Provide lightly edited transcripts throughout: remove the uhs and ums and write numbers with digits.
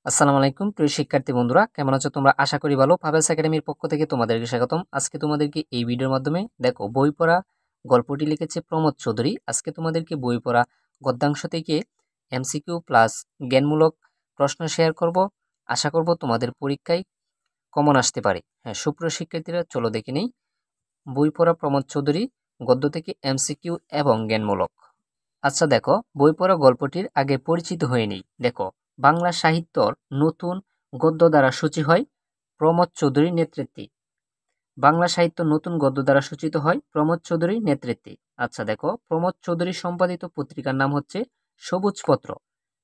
আসসালামু আলাইকুম প্রিয় শিক্ষার্থী বন্ধুরা, কেমন আছো তোমরা? আশা করি ভালো। পাভেলস একাডেমির পক্ষ থেকে তোমাদেরকে স্বাগতম। আজকে তোমাদেরকে এই ভিডিওর মাধ্যমে দেখো বই পড়া গল্পটি লিখেছে প্রমোদ চৌধুরী। আজকে তোমাদেরকে বই পড়া গদ্যাংশ থেকে এমসিকিউ প্লাস জ্ঞানমূলক প্রশ্ন শেয়ার করব। আশা করব তোমাদের পরীক্ষায় কমন আসতে পারে। হ্যাঁ, সুপ্রিয় শিক্ষার্থীরা, চলো দেখে নেই বই পড়া প্রমোদ চৌধুরী গদ্য থেকে এমসিকিউ এবং জ্ঞানমূলক। আচ্ছা দেখো, বই পড়া গল্পটির আগে পরিচিত হয়ে নেই। দেখো, বাংলা সাহিত্যর নতুন গদ্য দ্বারা সূচি হয় প্রমোদ চৌধুরীর নেতৃত্বে। বাংলা সাহিত্য নতুন গদ্য দ্বারা সূচিত হয় প্রমোদ চৌধুরীর নেতৃত্বে। আচ্ছা দেখো, প্রমোদ চৌধুরী সম্পাদিত পত্রিকার নাম হচ্ছে সবুজ পত্র।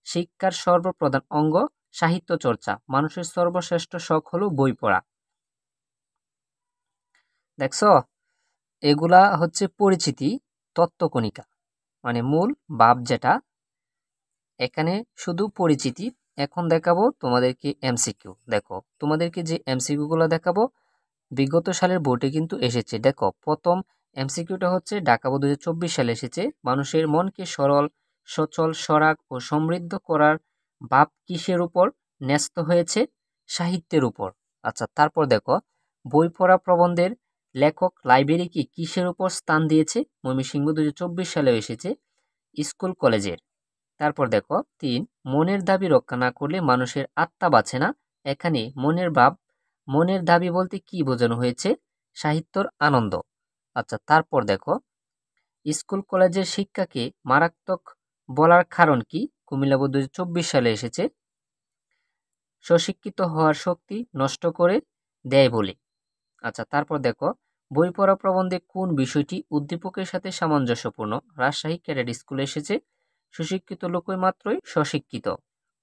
শিক্ষার সর্বপ্রধান অঙ্গ সাহিত্য চর্চা। মানুষের সর্বশ্রেষ্ঠ শখ হলো বই পড়া। দেখছো, এগুলা হচ্ছে পরিচিতি তত্ত্বকণিকা, মানে মূল ভাব যেটা। এখানে শুধু পরিচিতি। এখন দেখাবো তোমাদেরকে এমসিকিউ। দেখো, তোমাদেরকে যে এমসিকিউ গুলো দেখাবো বিগত সালের বোর্ডে কিন্তু এসেছে। দেখো, প্রথম এমসিকিউটা হচ্ছে ঢাকা বোর্ড 2024 সালে এসেছে। মানুষের মনকে সরল, সচল, সরাগ ও সমৃদ্ধ করার ভাব কিসের উপর ন্যস্ত হয়েছে? সাহিত্যের উপর। আচ্ছা, তারপর দেখো, বই পড়া প্রবন্ধের লেখক লাইব্রেরিকে কিসের উপর স্থান দিয়েছে? ময়মনসিংহ 2024 সালে এসেছে স্কুল কলেজের। তারপর দেখো 3, মনের দাবি রক্ষা না করলে মানুষের আত্মা বাঁচে না। এখানে মনের দাবি বলতে কি বোঝানো হয়েছে? সাহিত্যর আনন্দ। আচ্ছা, তারপর দেখো, স্কুল কলেজের শিক্ষাকে মারাত্মক বলার কারণ কি? কুমিল্লা বোর্ড 2024 সালে এসেছে স্বশিক্ষিত হওয়ার শক্তি নষ্ট করে দেয় বলে। আচ্ছা, তারপর দেখো, বই পড়া প্রবন্ধে কোন বিষয়টি উদ্দীপকের সাথে সামঞ্জস্যপূর্ণ? রাজশাহী ক্যাডেট স্কুলে এসেছে সুশিক্ষিত লোকই মাত্রই স্বশিক্ষিত।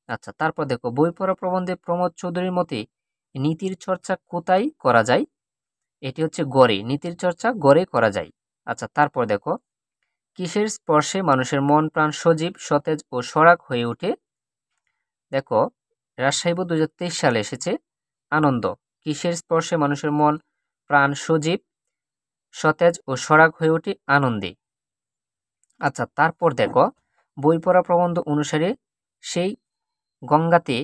আচ্ছা, তারপর দেখো, বই পড়া প্রবন্ধে প্রমোদ চৌধুরীর মতে নীতির চর্চা কোথায় করা যায়? এটি হচ্ছে গড়ে। নীতির চর্চা গড়ে করা যায়। আচ্ছা, তারপর দেখো, কিসের স্পর্শে মানুষের মন প্রাণ সজীব, সতেজ ও সরাগ হয়ে ওঠে? দেখো, রাজশাহী বোর্ড 2023 সালে এসেছে আনন্দ। কিসের স্পর্শে মানুষের মন প্রাণ সজীব, সতেজ ও সরাগ হয়ে ওঠে? আনন্দে। আচ্ছা, তারপর দেখো, বই পড়া প্রবন্ধ অনুসারে সেই গঙ্গাতে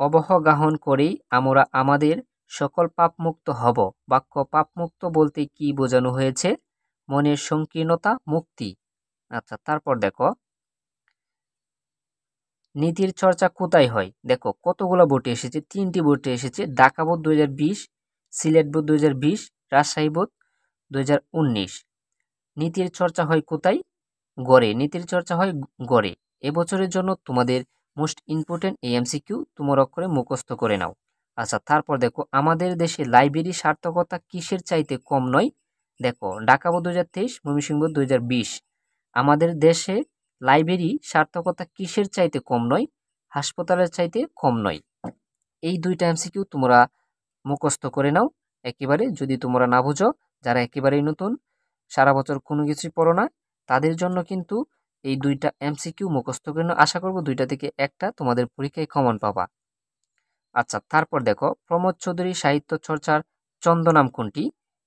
অবগাহন করেই আমরা আমাদের সকল পাপমুক্ত হব। বাক্য পাপমুক্ত বলতে কি বোঝানো হয়েছে? মনের সংকীর্ণতা, মুক্তি। আচ্ছা, তারপর দেখো, নীতির চর্চা কোথায় হয়? দেখো, কতগুলো বোর্ডে এসেছে? 3টি বোর্ডে এসেছে। Dhaka board 2020, Sylhet board 2020, Rajshahi board 2019। নীতির চর্চা হয় কোথায়? গড়ে। নীতির চর্চা হয় গড়ে। এবছরের জন্য তোমাদের মোস্ট ইম্পর্টেন্ট এই এমসিকিউ তোমার অক্ষরে মুখস্থ করে নাও। আচ্ছা, তারপর দেখো, আমাদের দেশে লাইব্রেরি সার্থকতা কিসের চাইতে কম নয়? দেখো, ঢাকা বোর্ড 2023, ময়মনসিংহ 2020। আমাদের দেশে লাইব্রেরি সার্থকতা কিসের চাইতে কম নয়? হাসপাতালের চাইতে কম নয়। এই দুইটা এমসিকিউ তোমরা মুখস্থ করে নাও একেবারে। যদি তোমরা না বুঝো, যারা একেবারেই নতুন, সারা বছর কোনো কিছুই পড়ো না, তাদের জন্য কিন্তু এই দুইটা এমসিকিউ মুখস্থ করে নাও। আশা করবো দুইটা থেকে একটা তোমাদের পরীক্ষায় কমন পাবা। আচ্ছা, তারপর দেখো, প্রমোদ চৌধুরী সাহিত্য চর্চার ছদ্মনাম কোনটি?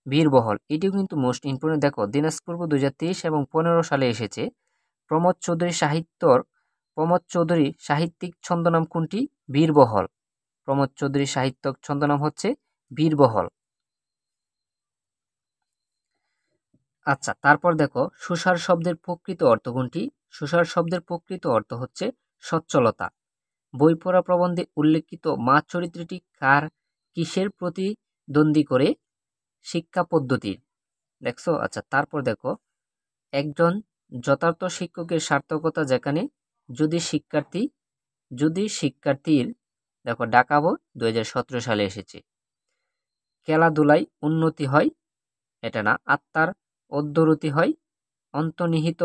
বীরবহল। এটিও কিন্তু মোস্ট ইম্পর্টেন্ট। দেখো, দিনাজপুর 2023 এবং 15 সালে এসেছে প্রমোদ চৌধুরী সাহিত্যিক ছদ্মনাম কোনটি? বীরবহল। প্রমোদ চৌধুরী সাহিত্যক ছদ্মনাম হচ্ছে বীরবহল। আচ্ছা, তারপর দেখো, সুসার শব্দের প্রকৃত অর্থ কোনটি? সুসার শব্দের প্রকৃত অর্থ হচ্ছে সচ্ছলতা। বই পড়া প্রবন্ধে উল্লেখিত মা চরিত্রটি কার কিসের প্রতিদ্বন্দ্বী করে? শিক্ষা পদ্ধতির। দেখছো? আচ্ছা, তারপর দেখো, একজন যথার্থ শিক্ষকের সার্থকতা যেখানে যদি শিক্ষার্থীর, দেখো ঢাকা বোর্ড 2017 সালে এসেছে, খেলাধুলায় উন্নতি হয়, এটা না, আত্মার অধ্যরতি হয়, অন্তর্নিহিত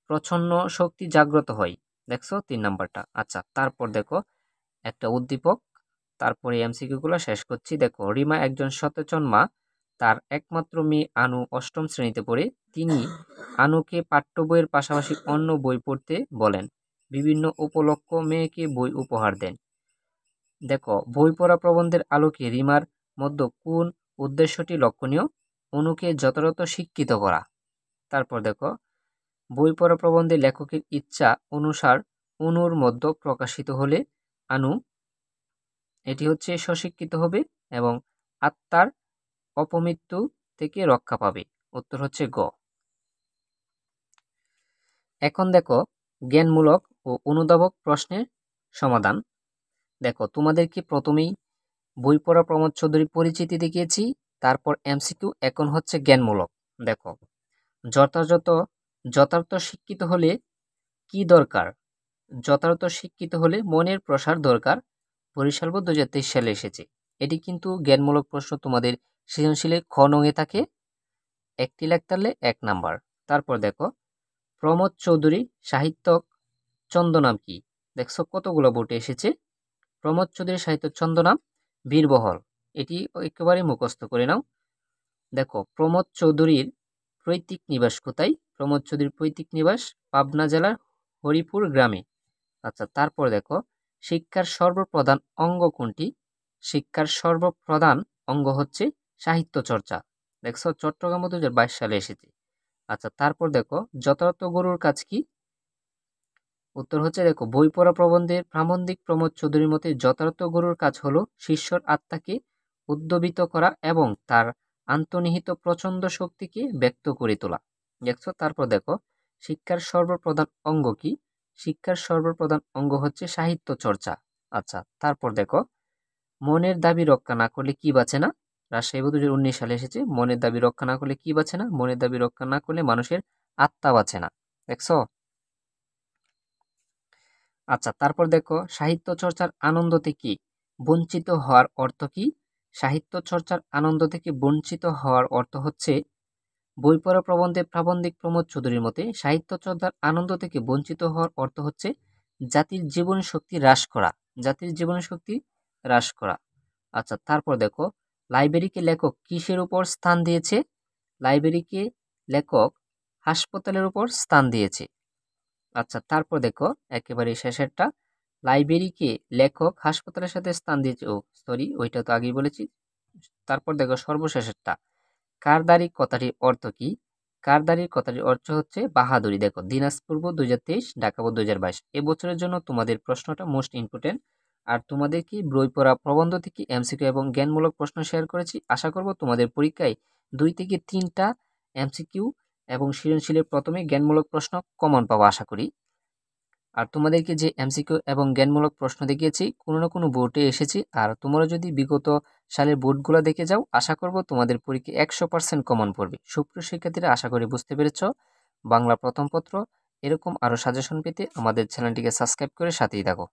প্রচ্ছন্ন শক্তি জাগ্রত হয়। দেখছো 3 নাম্বারটা। আচ্ছা, তারপর দেখো একটা উদ্দীপক, তারপরে এমসিকিউ গুলো শেষ করছি। দেখো, রিমা একজন সচেতন মা। তার একমাত্র মেয়ে আনু 8ম শ্রেণীতে পড়ে। তিনি আনুকে পাঠ্য বইয়ের পাশাপাশি অন্য বই পড়তে বলেন। বিভিন্ন উপলক্ষ্য মেয়েকে বই উপহার দেন। দেখো, বই পড়া প্রবন্ধের আলোকে রিমার মধ্যে কোন উদ্দেশ্যটি লক্ষণীয়? অনুকে যথাযথ শিক্ষিত করা। তারপর দেখো, বই পড়া প্রবন্ধে লেখকের ইচ্ছা অনুসার অনুর মধ্য প্রকাশিত হলে আনু, এটি হচ্ছে স্বস্বীকৃত হবে এবং আত্মার অপমৃত্যু থেকে রক্ষা পাবে। উত্তর হচ্ছে গ। এখন দেখো জ্ঞানমূলক ও অনুধাবক প্রশ্নের সমাধান। দেখো তোমাদেরকে প্রথমেই বই পড়া প্রমোদ চৌধুরীর পরিচিতি দেখিয়েছি, তারপর এমসিকিউ, এখন হচ্ছে জ্ঞানমূলক। দেখো যথার্থ শিক্ষিত হলে কি দরকার? যথার্থ শিক্ষিত হলে মনের প্রসার দরকার। বরিশাল বোর্ড 2023 সালে এসেছে। এটি কিন্তু জ্ঞানমূলক প্রশ্ন তোমাদের সৃজনশীলে খ নঙে থাকে, একটি লিখতে পারলে 1 নাম্বার। তারপর দেখো প্রমোদ চৌধুরী সাহিত্যক ছন্দনাম কি? দেখছো কতগুলো বোর্ডে এসেছে। প্রমোদ চৌধুরী সাহিত্য ছন্দনাম বীরবহল, এটি একেবারে মুখস্থ করে নাও। দেখো প্রমোদ চৌধুরীর পৈতৃক নিবাস কোথায়? প্রমোদ চৌধুরীর পৈতৃক নিবাস পাবনা জেলার হরিপুর গ্রামে। আচ্ছা, তারপর দেখো শিক্ষার সর্বপ্রধান অঙ্গ কোনটি? শিক্ষার সর্বপ্রধান অঙ্গ হচ্ছে সাহিত্য চর্চা। দেখছো চট্টগ্রাম 2022 সালে এসেছে। আচ্ছা, তারপর দেখো যথার্থ গুরুর কাজ কি? উত্তর হচ্ছে দেখো বই পড়া প্রবন্ধের প্রাবন্ধিক প্রমোদ চৌধুরীর মতে যথার্থ গুরুর কাজ হলো শিষ্যর আত্মাকে উদ্যোবিত করা এবং তার আন্তর্নিহিত প্রচণ্ড শক্তিকে ব্যক্ত করে তোলা। দেখছো, তারপর দেখো শিক্ষার সর্বপ্রধান অঙ্গ কি? শিক্ষার সর্বপ্রধান অঙ্গ হচ্ছে সাহিত্য চর্চা। আচ্ছা, তারপর দেখো মনের দাবি রক্ষা না করলে কি বাঁচে না? রাজশাহী বোর্ড 2019 সালে এসেছে। মনের দাবি রক্ষা না করলে কি বাঁচে না? মনের দাবি রক্ষা না করলে মানুষের আত্মা বাঁচে না। দেখছো। আচ্ছা, তারপর দেখো সাহিত্য চর্চার আনন্দ থেকে বঞ্চিত হওয়ার অর্থ কি? সাহিত্য চর্চার আনন্দ থেকে বঞ্চিত হওয়ার অর্থ হচ্ছে বই পড়া প্রবন্ধে প্রাবন্ধিক প্রমোদ চৌধুরীর মতে সাহিত্য চর্চার আনন্দ থেকে বঞ্চিত হওয়ার অর্থ হচ্ছে জাতির জীবন শক্তি হ্রাস করা। জাতির জীবন শক্তি হ্রাস করা। আচ্ছা, তারপর দেখো লাইব্রেরিকে লেখক কিসের উপর স্থান দিয়েছে? লাইব্রেরিকে লেখক হাসপাতালের উপর স্থান দিয়েছে। আচ্ছা, তারপর দেখো একেবারে শেষেরটা লাইব্রেরিকে লেখক হাসপাতালের সাথে স্থান দিয়েছে। ও সরি, ওইটা তো আগেই বলেছি। তারপর দেখো সর্বশেষেরটা কারদারি কথাটির অর্থ কি? কারদারির কথাটির অর্থ হচ্ছে বাহাদুরি। দেখো দিনাজপুর বোর্ড 2023, ঢাকা বোর্ড 2022 এবছরের জন্য তোমাদের প্রশ্নটা মোস্ট ইম্পর্টেন্ট। আর তোমাদেরকে বই পড়া প্রবন্ধ থেকে এমসিকিউ এবং জ্ঞানমূলক প্রশ্ন শেয়ার করেছি। আশা করব তোমাদের পরীক্ষায় 2 থেকে 3টা এমসিকিউ এবং সৃজনশীলের প্রথমে জ্ঞানমূলক প্রশ্ন কমন পাবো আশা করি। আর তোমাদেরকে যে এমসিকিউ এবং জ্ঞানমূলক প্রশ্ন দেখিয়েছি কোনো না কোনো বোর্ডে এসেছে। আর তোমরা যদি বিগত সালের বোর্ডগুলো দেখে যাও আশা করব তোমাদের পরীক্ষা 100% কমন পড়বে। সুপ্রিয় শিক্ষার্থীরা, আশা করি বুঝতে পেরেছ। বাংলা প্রথম পত্র এরকম আরও সাজেশন পেতে আমাদের চ্যানেলটিকে সাবস্ক্রাইব করে সাথেই থাকো।